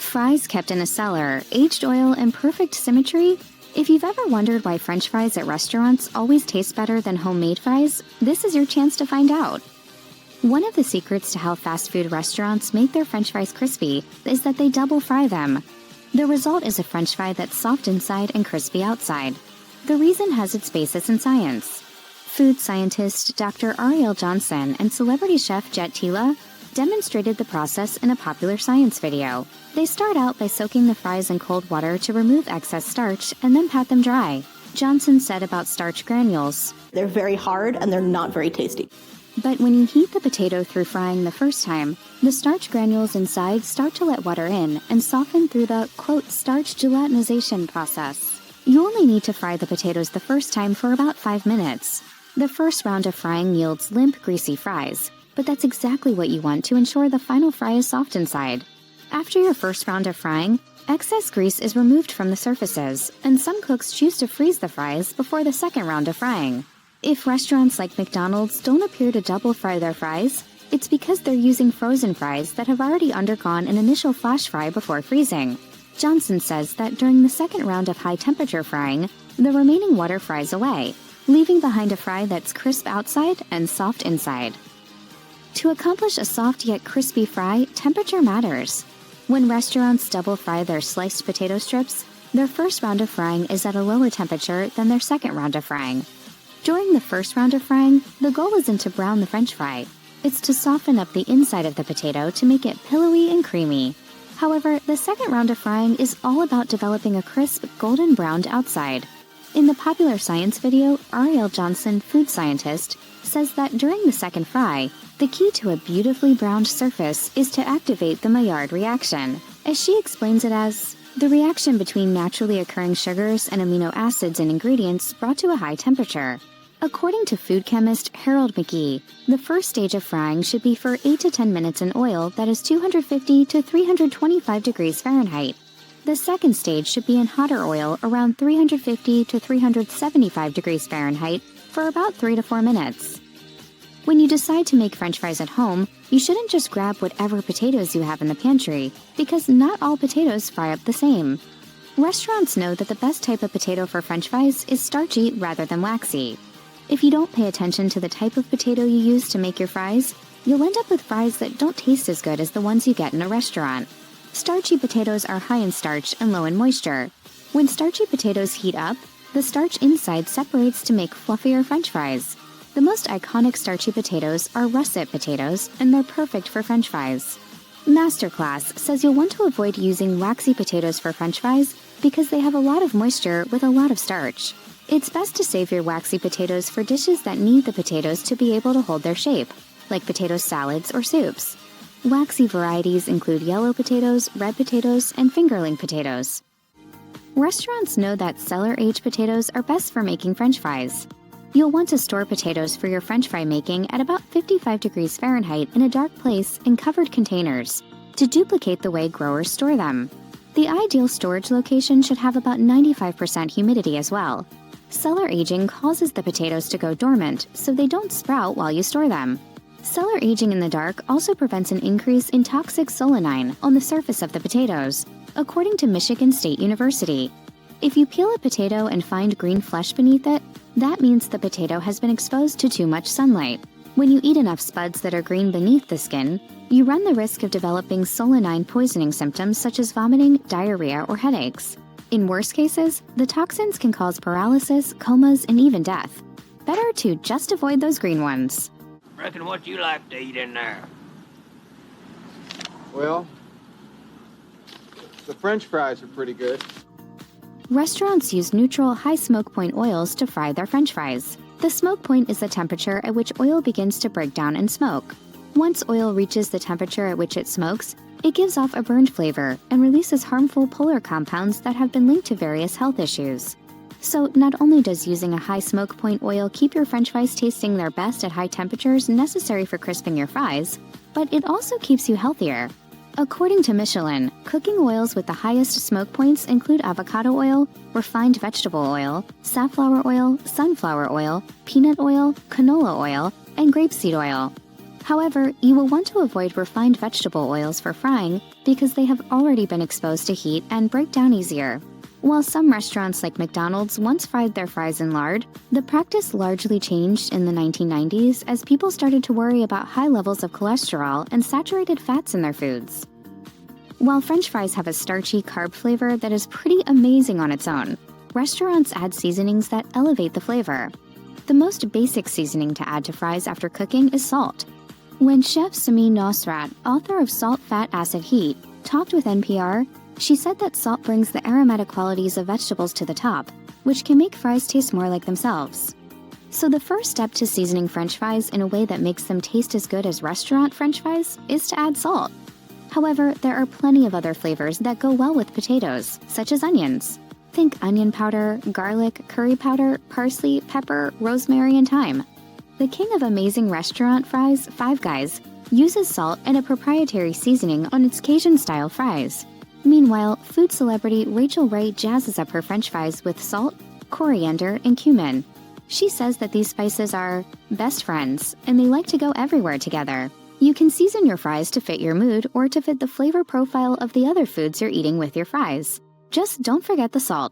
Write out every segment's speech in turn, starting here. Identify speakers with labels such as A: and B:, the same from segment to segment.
A: Fries kept in a cellar, aged oil, and perfect symmetry? If you've ever wondered why French fries at restaurants always taste better than homemade fries, this is your chance to find out. One of the secrets to how fast food restaurants make their French fries crispy is that they double fry them. The result is a French fry that's soft inside and crispy outside. The reason has its basis in science. Food scientist Dr. Ariel Johnson and celebrity chef Jet Tila demonstrated the process in a popular science video. They start out by soaking the fries in cold water to remove excess starch and then pat them dry. Johnson said about starch granules,
B: "They're very hard and they're not very tasty."
A: But when you heat the potato through frying the first time, the starch granules inside start to let water in and soften through the, quote, starch gelatinization process. You only need to fry the potatoes the first time for about 5 minutes. The first round of frying yields limp, greasy fries, but that's exactly what you want to ensure the final fry is soft inside. After your first round of frying, excess grease is removed from the surfaces, and some cooks choose to freeze the fries before the second round of frying. If restaurants like McDonald's don't appear to double fry their fries, it's because they're using frozen fries that have already undergone an initial flash fry before freezing. Johnson says that during the second round of high-temperature frying, the remaining water fries away, leaving behind a fry that's crisp outside and soft inside. To accomplish a soft yet crispy fry, temperature matters. When restaurants double fry their sliced potato strips, their first round of frying is at a lower temperature than their second round of frying. During the first round of frying, the goal isn't to brown the French fry. It's to soften up the inside of the potato to make it pillowy and creamy. However, the second round of frying is all about developing a crisp, golden browned outside. In the popular science video, Ariel Johnson, food scientist, says that during the second fry, the key to a beautifully browned surface is to activate the Maillard reaction, as she explains it as the reaction between naturally occurring sugars and amino acids in ingredients brought to a high temperature. According to food chemist Harold McGee, the first stage of frying should be for 8 to 10 minutes in oil that is 250 to 325 degrees Fahrenheit. The second stage should be in hotter oil around 350 to 375 degrees Fahrenheit for about 3 to 4 minutes. When you decide to make French fries at home, you shouldn't just grab whatever potatoes you have in the pantry, because not all potatoes fry up the same. Restaurants know that the best type of potato for French fries is starchy rather than waxy. If you don't pay attention to the type of potato you use to make your fries, you'll end up with fries that don't taste as good as the ones you get in a restaurant. Starchy potatoes are high in starch and low in moisture. When starchy potatoes heat up, the starch inside separates to make fluffier French fries. The most iconic starchy potatoes are russet potatoes, and they're perfect for French fries. Masterclass says you'll want to avoid using waxy potatoes for French fries because they have a lot of moisture with a lot of starch. It's best to save your waxy potatoes for dishes that need the potatoes to be able to hold their shape, like potato salads or soups. Waxy varieties include yellow potatoes, red potatoes, and fingerling potatoes. Restaurants know that cellar-aged potatoes are best for making French fries. You'll want to store potatoes for your French fry making at about 55 degrees Fahrenheit in a dark place in covered containers to duplicate the way growers store them. The ideal storage location should have about 95% humidity as well. Cellar aging causes the potatoes to go dormant so they don't sprout while you store them. Cellar aging in the dark also prevents an increase in toxic solanine on the surface of the potatoes, according to Michigan State University. If you peel a potato and find green flesh beneath it, that means the potato has been exposed to too much sunlight. When you eat enough spuds that are green beneath the skin, you run the risk of developing solanine poisoning symptoms such as vomiting, diarrhea, or headaches. In worse cases, the toxins can cause paralysis, comas, and even death. Better to just avoid those green ones.
C: Reckon what you like to eat in there?
D: Well, the French fries are pretty good.
A: Restaurants use neutral, high smoke point oils to fry their French fries. The smoke point is the temperature at which oil begins to break down and smoke. Once oil reaches the temperature at which it smokes, it gives off a burned flavor and releases harmful polar compounds that have been linked to various health issues. So not only does using a high smoke point oil keep your French fries tasting their best at high temperatures necessary for crisping your fries, but it also keeps you healthier. According to Michelin, cooking oils with the highest smoke points include avocado oil, refined vegetable oil, safflower oil, sunflower oil, peanut oil, canola oil, and grapeseed oil. However, you will want to avoid refined vegetable oils for frying because they have already been exposed to heat and break down easier. While some restaurants like McDonald's once fried their fries in lard, the practice largely changed in the 1990s as people started to worry about high levels of cholesterol and saturated fats in their foods. While French fries have a starchy carb flavor that is pretty amazing on its own, restaurants add seasonings that elevate the flavor. The most basic seasoning to add to fries after cooking is salt. When chef Sami Nosrat, author of Salt, Fat, Acid, Heat, talked with NPR, she said that salt brings the aromatic qualities of vegetables to the top, which can make fries taste more like themselves. So the first step to seasoning French fries in a way that makes them taste as good as restaurant French fries is to add salt. However, there are plenty of other flavors that go well with potatoes, such as onions. Think onion powder, garlic, curry powder, parsley, pepper, rosemary, and thyme. The king of amazing restaurant fries, Five Guys, uses salt and a proprietary seasoning on its Cajun-style fries. Meanwhile, food celebrity Rachel Ray jazzes up her French fries with salt, coriander, and cumin. She says that these spices are best friends, and they like to go everywhere together. You can season your fries to fit your mood or to fit the flavor profile of the other foods you're eating with your fries. Just don't forget the salt.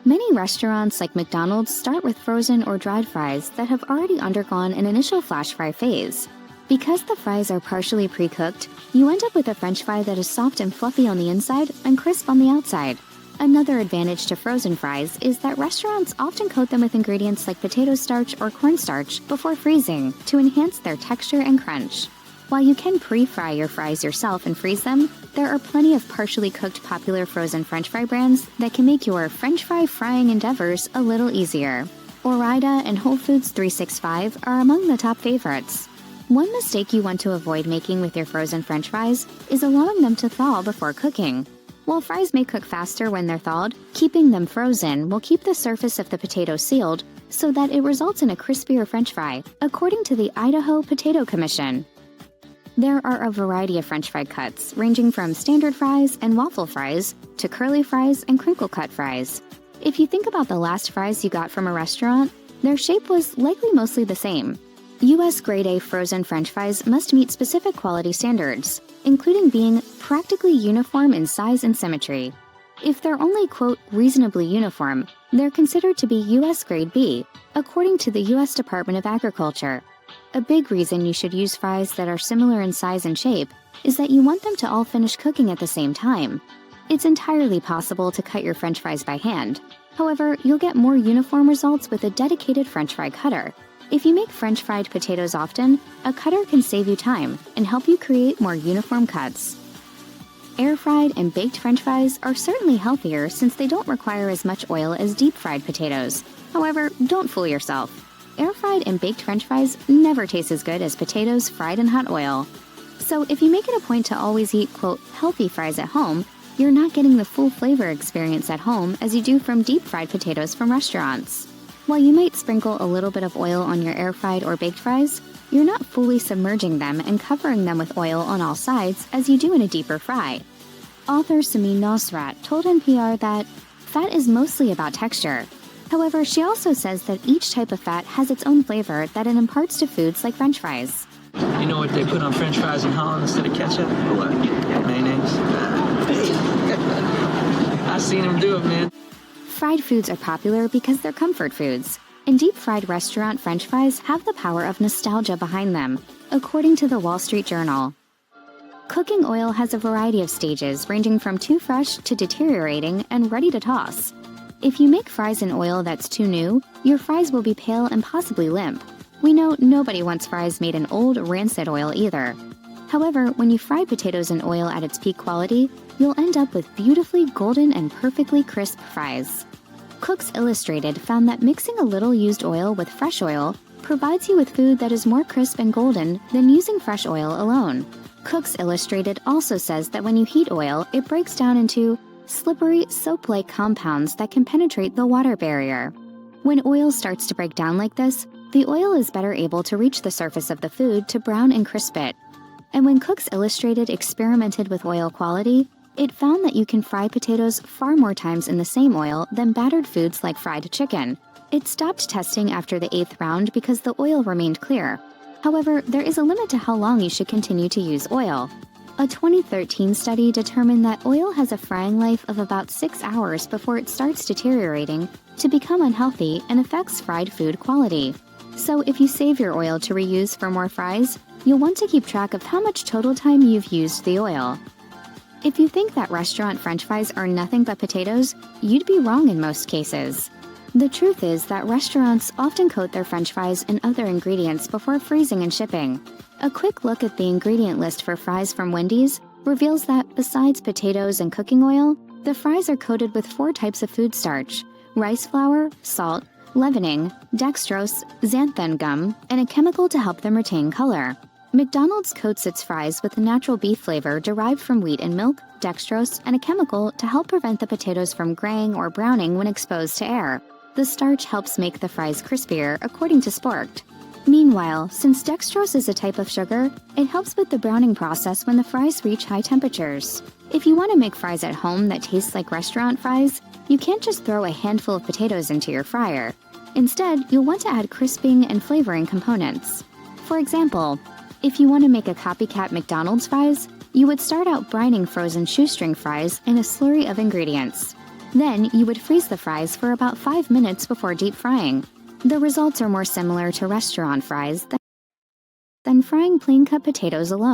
A: Many restaurants like McDonald's start with frozen or dried fries that have already undergone an initial flash fry phase. Because the fries are partially pre-cooked, you end up with a French fry that is soft and fluffy on the inside and crisp on the outside. Another advantage to frozen fries is that restaurants often coat them with ingredients like potato starch or cornstarch before freezing to enhance their texture and crunch. While you can pre-fry your fries yourself and freeze them, there are plenty of partially cooked popular frozen French fry brands that can make your French fry frying endeavors a little easier. Ore-Ida and Whole Foods 365 are among the top favorites. One mistake you want to avoid making with your frozen French fries is allowing them to thaw before cooking. While fries may cook faster when they're thawed, keeping them frozen will keep the surface of the potato sealed so that it results in a crispier French fry, according to the Idaho Potato Commission. There are a variety of French fry cuts, ranging from standard fries and waffle fries to curly fries and crinkle cut fries. If you think about the last fries you got from a restaurant, their shape was likely mostly the same. U.S. Grade A frozen French fries must meet specific quality standards, including being practically uniform in size and symmetry. If they're only, quote, reasonably uniform, they're considered to be U.S. Grade B, according to the U.S. Department of Agriculture. A big reason you should use fries that are similar in size and shape is that you want them to all finish cooking at the same time. It's entirely possible to cut your French fries by hand. However, you'll get more uniform results with a dedicated French fry cutter. If you make French fried potatoes often, a cutter can save you time and help you create more uniform cuts. Air-fried and baked French fries are certainly healthier since they don't require as much oil as deep-fried potatoes. However, don't fool yourself. Air-fried and baked French fries never taste as good as potatoes fried in hot oil. So if you make it a point to always eat, quote, healthy fries at home, you're not getting the full flavor experience at home as you do from deep-fried potatoes from restaurants. While you might sprinkle a little bit of oil on your air-fried or baked fries, you're not fully submerging them and covering them with oil on all sides as you do in a deeper fry. Author Sami Nosrat told NPR that fat is mostly about texture. However, she also says that each type of fat has its own flavor that it imparts to foods like French fries.
D: You know what they put on French fries in Holland instead of ketchup? What? Mayonnaise. I seen them do it, man.
A: Fried foods are popular because they're comfort foods, and deep-fried restaurant French fries have the power of nostalgia behind them, according to the Wall Street Journal. Cooking oil has a variety of stages ranging from too fresh to deteriorating and ready to toss. If you make fries in oil that's too new, your fries will be pale and possibly limp. We know nobody wants fries made in old, rancid oil either. However, when you fry potatoes in oil at its peak quality, you'll end up with beautifully golden and perfectly crisp fries. Cooks Illustrated found that mixing a little used oil with fresh oil provides you with food that is more crisp and golden than using fresh oil alone. Cooks Illustrated also says that when you heat oil, it breaks down into slippery, soap-like compounds that can penetrate the water barrier. When oil starts to break down like this, the oil is better able to reach the surface of the food to brown and crisp it. And when Cooks Illustrated experimented with oil quality, it found that you can fry potatoes far more times in the same oil than battered foods like fried chicken. It stopped testing after the 8th round because the oil remained clear. However, there is a limit to how long you should continue to use oil. A 2013 study determined that oil has a frying life of about 6 hours before it starts deteriorating to become unhealthy and affects fried food quality. So if you save your oil to reuse for more fries, you'll want to keep track of how much total time you've used the oil. If you think that restaurant French fries are nothing but potatoes, you'd be wrong in most cases. The truth is that restaurants often coat their French fries in other ingredients before freezing and shipping. A quick look at the ingredient list for fries from Wendy's reveals that besides potatoes and cooking oil, the fries are coated with 4 types of food starch: rice flour, salt, leavening, dextrose, xanthan gum, and a chemical to help them retain color. McDonald's coats its fries with a natural beef flavor derived from wheat and milk, dextrose, and a chemical to help prevent the potatoes from graying or browning when exposed to air. The starch helps make the fries crispier, according to Sporked. Meanwhile, since dextrose is a type of sugar, it helps with the browning process when the fries reach high temperatures. If you want to make fries at home that taste like restaurant fries, you can't just throw a handful of potatoes into your fryer. Instead, you'll want to add crisping and flavoring components. For example, if you want to make a copycat McDonald's fries, you would start out brining frozen shoestring fries in a slurry of ingredients. Then, you would freeze the fries for about 5 minutes before deep frying. The results are more similar to restaurant fries than frying plain cut potatoes alone.